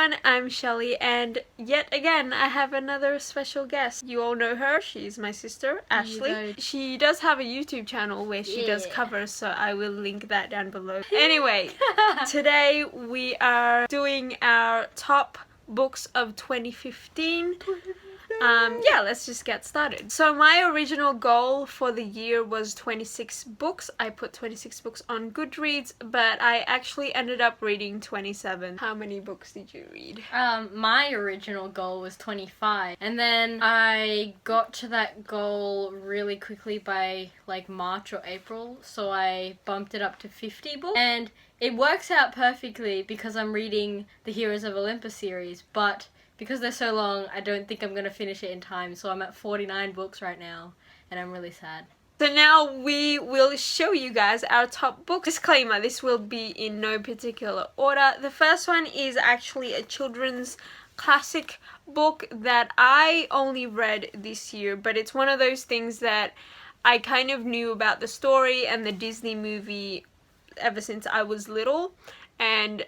everyone, I'm Shelly, and yet again I have another special guest. You all know her, she's my sister, Ashley. She does have a YouTube channel where she does covers, so I will link that down below. Anyway, today we are doing our top books of 2015. Yeah, let's just get started. So my original goal for the year was 26 books. I put 26 books on Goodreads, but I actually ended up reading 27. How many books did you read? My original goal was 25, and then I got to that goal really quickly by like March or April, so I bumped it up to 50 books, and it works out perfectly because I'm reading the Heroes of Olympus series, but because they're so long, I don't think I'm going to finish it in time, so I'm at 49 books right now, and I'm really sad. So now we will show you guys our top books. Disclaimer, this will be in no particular order. The first one is actually a children's classic book that I only read this year, but it's one of those things that I kind of knew about the story and the Disney movie ever since I was little, and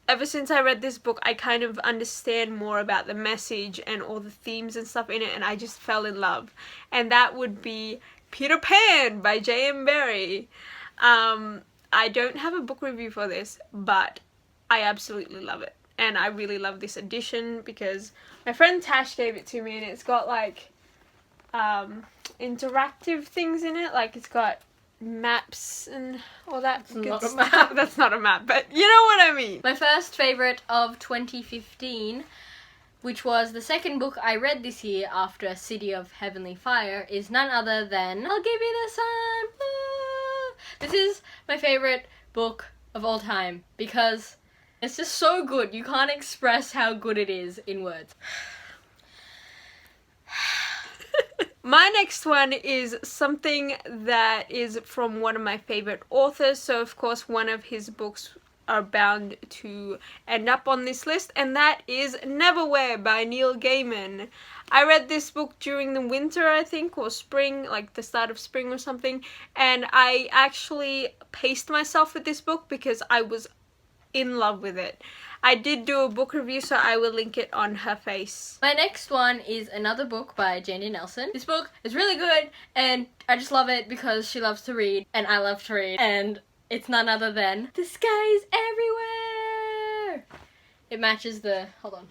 ever since I read this book, I kind of understand more about the message and all the themes and stuff in it, and I just fell in love. And that would be Peter Pan by J.M. Barrie. I don't have a book review for this, but I absolutely love it. And I really love this edition because my friend Tash gave it to me, and it's got like interactive things in it. Like it's got maps and all that good stuff. That's not a map, but you know what I mean. My first favourite of 2015, which was the second book I read this year after City of Heavenly Fire, is none other than I'll Give You the Sun. Woo! This is my favourite book of all time because it's just so good. You can't express how good it is in words. My next one is something that is from one of my favorite authors, so of course one of his books are bound to end up on this list, and that is Neverwhere by Neil Gaiman. I read this book during the winter, I think, or spring, like the start of spring or something, and I actually paced myself with this book because I was in love with it. I did do a book review, so I will link it on her face. My next one is another book by Jandy Nelson. This book is really good, and I just love it because she loves to read, and I love to read, and it's none other than The Sky's Everywhere! It matches the... hold on.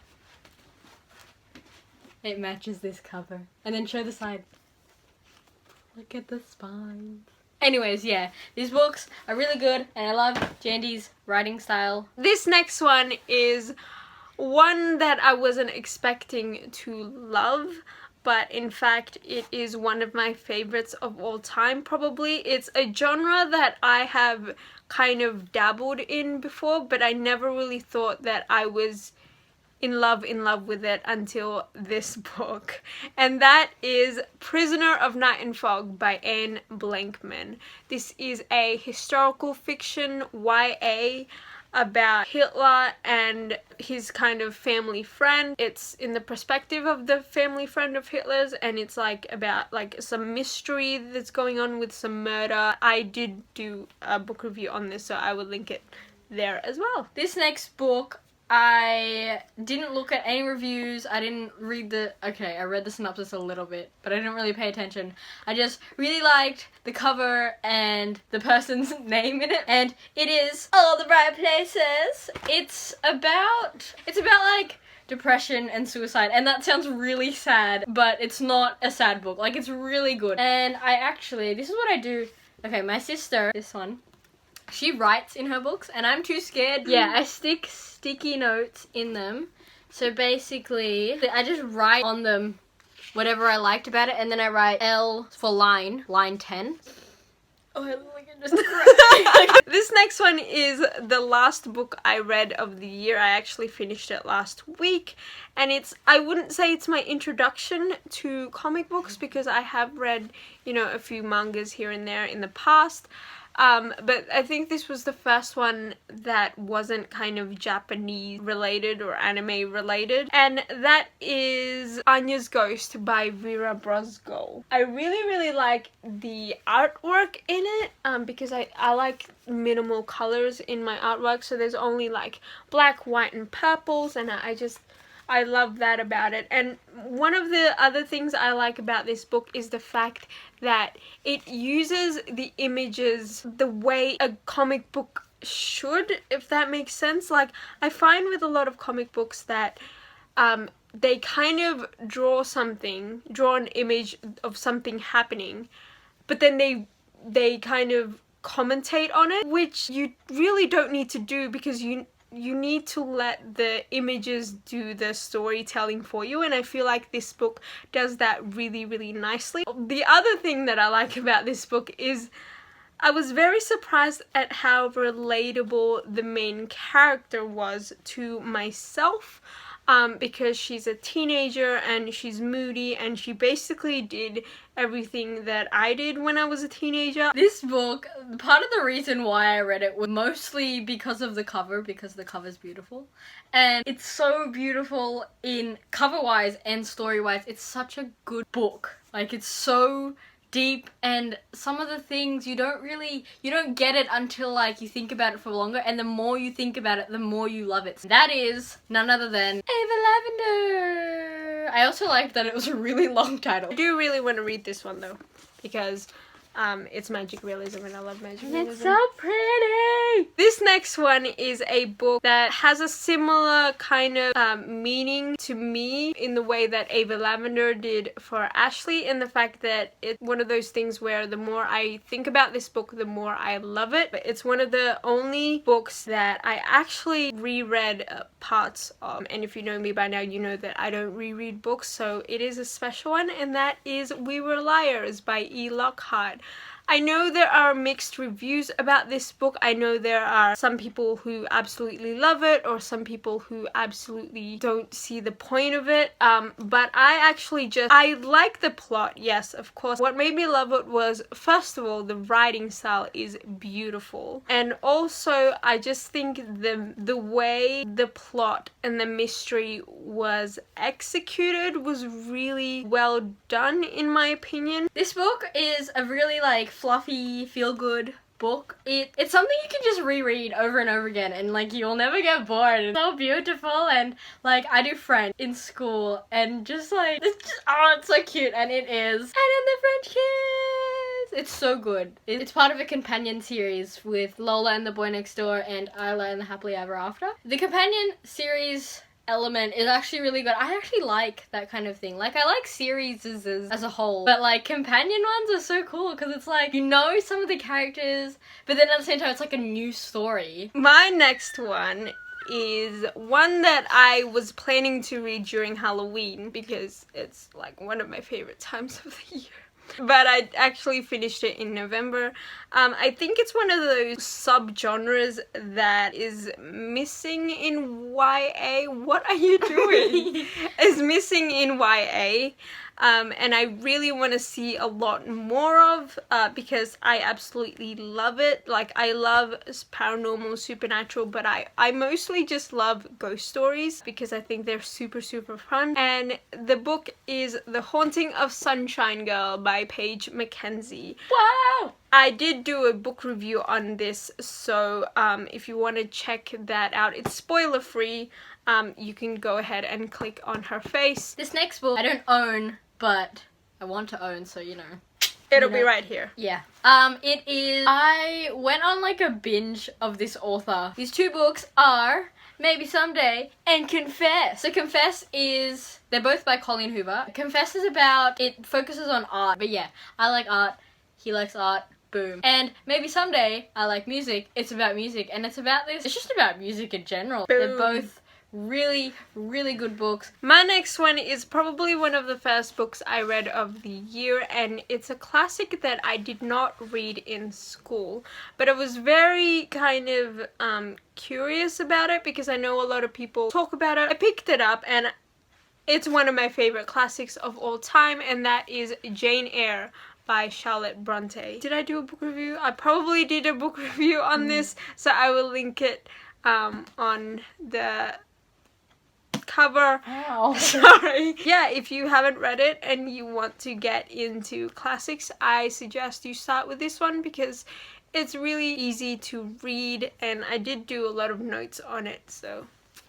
It matches this cover. And then show the side. Look at the spines. Anyways, yeah, these books are really good, and I love Jandy's writing style. This next one is one that I wasn't expecting to love, but in fact it is one of my favorites of all time, probably. It's a genre that I have kind of dabbled in before, but I never really thought that I was in love with it until this book, and that is Prisoner of Night and Fog by Anne Blankman. This is a historical fiction YA about Hitler and his kind of family friend. It's in the perspective of the family friend of Hitler's, and it's like about like some mystery that's going on with some murder. I did do a book review on this, so I will link it there as well. This next book, I didn't look at any reviews. I didn't read the... okay, I read the synopsis a little bit, but I didn't really pay attention. I just really liked the cover and the person's name in it, and it is All the Right Places. It's about like depression and suicide, and that sounds really sad, but it's not a sad book. Like, it's really good. And I actually... this is what I do. Okay, my sister, this one, she writes in her books, and I'm too scared. Yeah, I stick sticky notes in them. So basically, I just write on them whatever I liked about it, and then I write L for line 10. Oh, I look like I just cried. This next one is the last book I read of the year. I actually finished it last week, and I wouldn't say it's my introduction to comic books because I have read, you know, a few mangas here and there in the past. But I think this was the first one that wasn't kind of Japanese related or anime related, and that is Anya's Ghost by Vera Brosgol. I really like the artwork in it, because I like minimal colors in my artwork, so there's only like black, white, and purples, and I love that about it. And one of the other things I like about this book is the fact that it uses the images the way a comic book should, if that makes sense. Like, I find with a lot of comic books that they kind of draw an image of something happening, but then they kind of commentate on it, which you really don't need to do, because you need to let the images do the storytelling for you, and I feel like this book does that really nicely. The other thing that I like about this book is I was very surprised at how relatable the main character was to myself, because she's a teenager and she's moody, and she basically did everything that I did when I was a teenager. This book, part of the reason why I read it was mostly because of the cover, because the cover's beautiful. And it's so beautiful in cover-wise and story-wise. It's such a good book. Like, it's so deep, and some of the things you don't get it until like you think about it for longer, and the more you think about it, the more you love it. That is none other than Ava Lavender. I also liked that it was a really long title. I do really want to read this one though, because it's magic realism, and I love magic realism. It's so pretty! This next one is a book that has a similar kind of meaning to me in the way that Ava Lavender did for Ashley, in the fact that it's one of those things where the more I think about this book, the more I love it. But it's one of the only books that I actually reread parts of, and if you know me by now, you know that I don't reread books, so it is a special one, and that is We Were Liars by E. Lockhart. I know there are mixed reviews about this book. I know there are some people who absolutely love it, or some people who absolutely don't see the point of it, but I like the plot, yes, of course. What made me love it was, first of all, the writing style is beautiful, and also I just think the way the plot and the mystery was executed was really well done, in my opinion. This book is a really like fluffy, feel-good book. It's something you can just reread over and over again, and like you'll never get bored. It's so beautiful, and like I do French in school, and just like it's so cute, and it is. And then the French kiss. It's so good. It's part of a companion series with Lola and the Boy Next Door and Isla and the Happily Ever After. The companion series element is actually really good. I actually like that kind of thing. Like, I like series as a whole, but like companion ones are so cool, because it's like, you know some of the characters, but then at the same time it's like a new story. My next one is one that I was planning to read during Halloween, because it's like one of my favorite times of the year. But I actually finished it in November. I think it's one of those subgenres that is missing in YA. What are you doing? Is missing in YA. And I really want to see a lot more of, because I absolutely love it. Like, I love paranormal, supernatural, but I mostly just love ghost stories, because I think they're super fun. And the book is The Haunting of Sunshine Girl by Paige Mackenzie. Wow! I did do a book review on this, so if you want to check that out, it's spoiler free. You can go ahead and click on her face. This next book I don't own, but I want to own, so you know. It'll be right here. Yeah. It is... I went on like a binge of this author. These two books are Maybe Someday and Confess. So Confess is... They're both by Colleen Hoover. Confess is about... It focuses on art. But yeah, I like art. He likes art. Boom. And Maybe Someday, I like music. It's about music. And it's about this... It's just about music in general. Boom. They're both really good books. My next one is probably one of the first books I read of the year, and it's a classic that I did not read in school, but I was very kind of curious about it, because I know a lot of people talk about it. I picked it up, and it's one of my favorite classics of all time, and that is Jane Eyre by Charlotte Bronte. Did I do a book review? I probably did a book review on this, so I will link it on the cover. Ow. Sorry. Yeah, if you haven't read it and you want to get into classics, I suggest you start with this one because it's really easy to read and I did do a lot of notes on it, so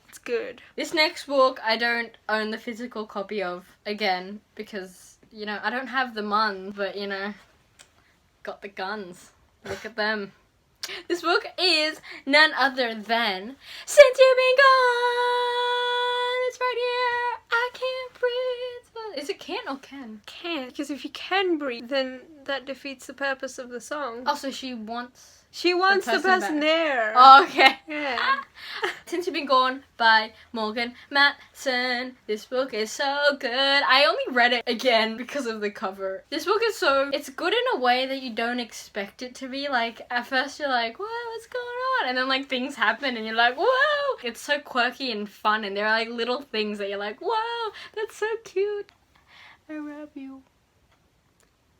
it's good. This next book I don't own the physical copy of, again, because, you know, I don't have the mun, but, you know, got the guns. Look at them. This book is none other than Since You've Been Gone. It's right here. I can't breathe. Is it can't or can? Can, because if you can breathe, then that defeats the purpose of the song. Also, she wants The person back. there. Oh, okay. Yeah. Since You've Been Gone by Morgan Matson. This book is so good. I only read it again because of the cover. This book is it's good in a way that you don't expect it to be. Like, at first you're like, whoa, what's going on? And then, like, things happen and you're like, whoa! It's so quirky and fun and there are, like, little things that you're like, whoa, that's so cute. I love you.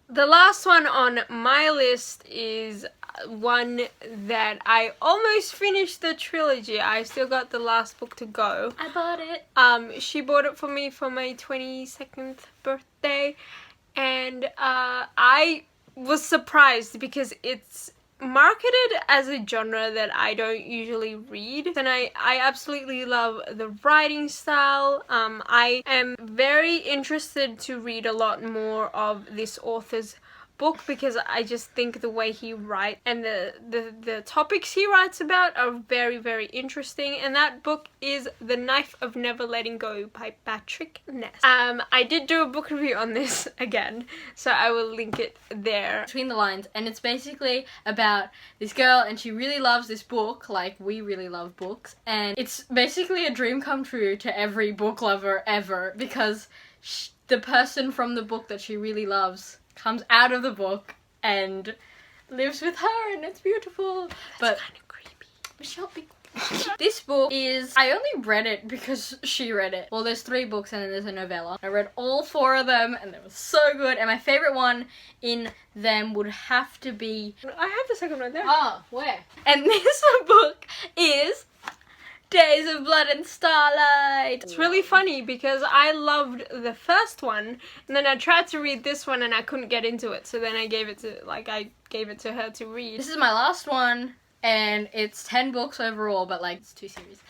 The last one on my list is one that I almost finished the trilogy. I still got the last book to go. I bought it. She bought it for me for my 22nd birthday, and I was surprised because it's marketed as a genre that I don't usually read, and I absolutely love the writing style. I am very interested to read a lot more of this author's book because I just think the way he writes and the topics he writes about are very, very interesting, and that book is The Knife of Never Letting Go by Patrick Ness. I did do a book review on this again, so I will link it there. Between the Lines, and it's basically about this girl and she really loves this book, like we really love books, and it's basically a dream come true to every book lover ever because the person from the book that she really loves comes out of the book and lives with her, and it's beautiful. But kind of creepy. Michelle, this book is, I only read it because she read it. Well, there's 3 books and then there's a novella. I read all 4 of them and they were so good, and my favorite one in them would have to be... I have the second one there. Oh, where? And this book is Days of Blood and Starlight. It's really funny because I loved the first one and then I tried to read this one and I couldn't get into it, so then I gave it to her to read. This is my last one and it's 10 books overall, but like it's 2 series.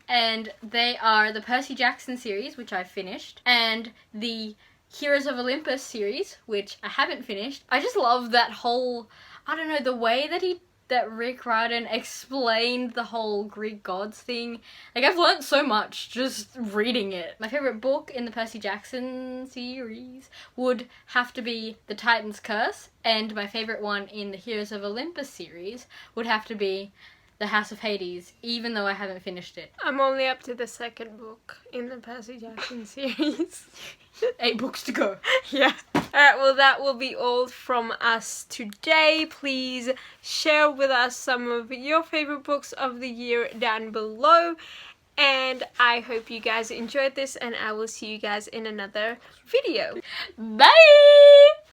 And they are the Percy Jackson series, which I finished, and the Heroes of Olympus series, which I haven't finished. I just love that whole, I don't know, the way that Rick Riordan explained the whole Greek gods thing. Like, I've learned so much just reading it. My favorite book in the Percy Jackson series would have to be The Titan's Curse, and my favorite one in the Heroes of Olympus series would have to be The House of Hades, even though I haven't finished it. I'm only up to the second book in the Percy Jackson series. 8 books to go. Yeah. Alright, well that will be all from us today. Please share with us some of your favorite books of the year down below. And I hope you guys enjoyed this, and I will see you guys in another video. Bye!